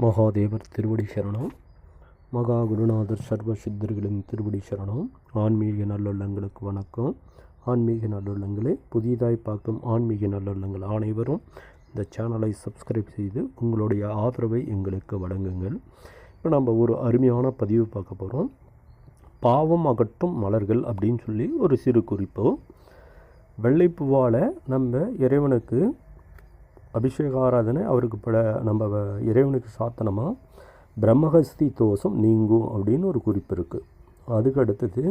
மகாதேவர் திருவடி சரணம். மகா குருநாதர் சர்வ சித்தர்களின் திருவடி சரணம். ஆன்மீக நல்லுள்ளங்களுக்கு வணக்கம். ஆன்மீக நல்லுள்ளங்களே, புதிதாய் பார்க்கும் ஆன்மீக நல்லுள்ளங்கள் அனைவரும் இந்த சேனலை சப்ஸ்கிரைப் செய்து உங்களுடைய ஆதரவை எங்களுக்கு வழங்குங்கள். இப்போ நம்ம ஒரு அருமையான பதிவு பார்க்க போகிறோம். பாவம் அகற்றும் மலர்கள் அப்படின்னு சொல்லி ஒரு சிறு குறிப்பு. வெள்ளைப்பூவால் நம்ம இறைவனுக்கு அபிஷேக ஆராதனை அவருக்கு நம்ம இறைவனுக்கு சாத்தனமா பிரம்மஹஸ்தி தோஷம் நீங்கும் அப்படின்னு ஒரு குறிப்பு இருக்குது. அதுக்கு அடுத்தது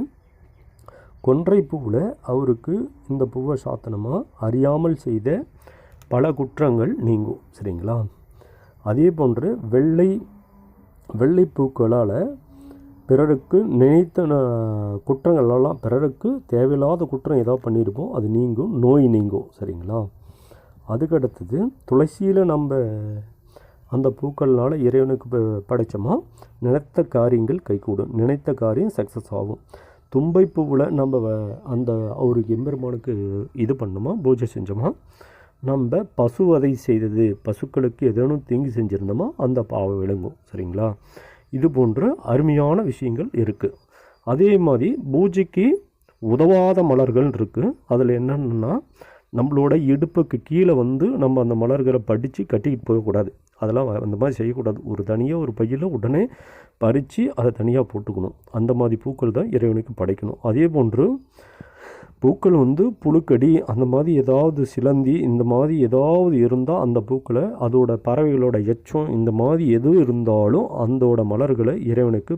கொன்றை பூவில் அவருக்கு இந்த பூவை சாத்தனமாக அறியாமல் செய்த பல குற்றங்கள் நீங்கும். சரிங்களா? அதே போன்று வெள்ளை பூக்களால் பிறருக்கு நினைத்த குற்றங்களெல்லாம், பிறருக்கு தேவையில்லாத குற்றம் ஏதாவது பண்ணியிருப்போம், அது நீங்கும், நோய் நீங்கும். சரிங்களா? அதுக்கடுத்தது துளசியில் நம்ம அந்த பூக்கள்னால் இறைவனுக்கு படைத்தோமா நினைத்த காரியங்கள் கைகூடும், நினைத்த காரியம் சக்ஸஸ் ஆகும். தும்பை பூவில் நம்ம அந்த அவருக்கு எம்பெருமானுக்கு இது பண்ணோமா, பூஜை செஞ்சோமா, நம்ம பசுவதை செய்தது, பசுக்களுக்கு எதேனும் தீங்கு செஞ்சுருந்தோமா அந்த பாவம் விளங்கும். சரிங்களா? இது போன்ற அருமையான விஷயங்கள் இருக்குது. அதே மாதிரி பூஜைக்கு உதவாத மலர்கள் இருக்குது. அதில் என்னென்னா, நம்மளோட இடுப்புக்கு கீழே நம்ம அந்த மலர்களை படித்து கட்டிக்கிட்டு போகக்கூடாது. அதெல்லாம் அந்த மாதிரி செய்யக்கூடாது. ஒரு தனியாக ஒரு பையில் உடனே பறித்து அதை தனியாக போட்டுக்கணும். அந்த மாதிரி பூக்கள் தான் இறைவனுக்கு படைக்கணும். அதே போன்று பூக்கள் புழுக்கடி, அந்த மாதிரி ஏதாவது சிலந்தி, இந்த மாதிரி ஏதாவது இருந்தால் அந்த பூக்களை, அதோட பறவைகளோட எச்சம், இந்த மாதிரி எது இருந்தாலும் அந்தோட மலர்களை இறைவனுக்கு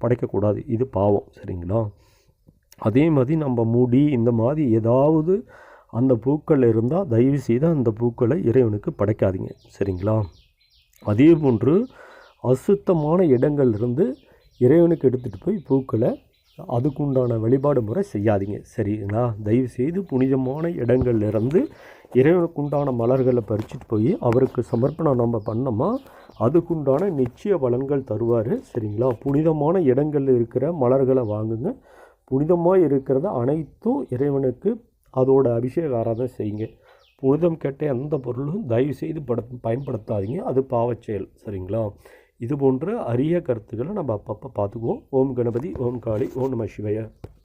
படைக்கக்கூடாது. இது பாவம். சரிங்களா? அதே மாதிரி நம்ம முடி, இந்த மாதிரி ஏதாவது அந்த பூக்கள் இருந்தால் தயவு செய்து அந்த பூக்களை இறைவனுக்கு படைக்காதீங்க. சரிங்களா? அதே போன்று அசுத்தமான இடங்கள்லேருந்து இறைவனுக்கு எடுத்துகிட்டு போய் பூக்களை அதுக்குண்டான வழிபாடு முறை செய்யாதீங்க. சரிங்களா? தயவு செய்து புனிதமான இடங்கள்லேருந்து இறைவனுக்குண்டான மலர்களை பறிச்சுட்டு போய் அவருக்கு சமர்ப்பணம் நம்ம பண்ணோமா அதுக்குண்டான நிச்சய பலன்கள் தருவார். சரிங்களா? புனிதமான இடங்களில் இருக்கிற மலர்களை வாங்குங்க. புனிதமாக இருக்கிறத அனைத்தும் இறைவனுக்கு அதோட அபிஷேக ஆராதனை செய்யுங்க. புனிதம் கெட்ட எந்த பொருளும் தயவு செய்து பயன்படுத்தாதீங்க. அது பாவச்செயல். சரிங்களா? இது போன்ற அரிய கருத்துக்களை நம்ம அப்பப்போ பார்த்துக்குவோம். ஓம் கணபதி, ஓம் காளி, ஓம் நம சிவாய.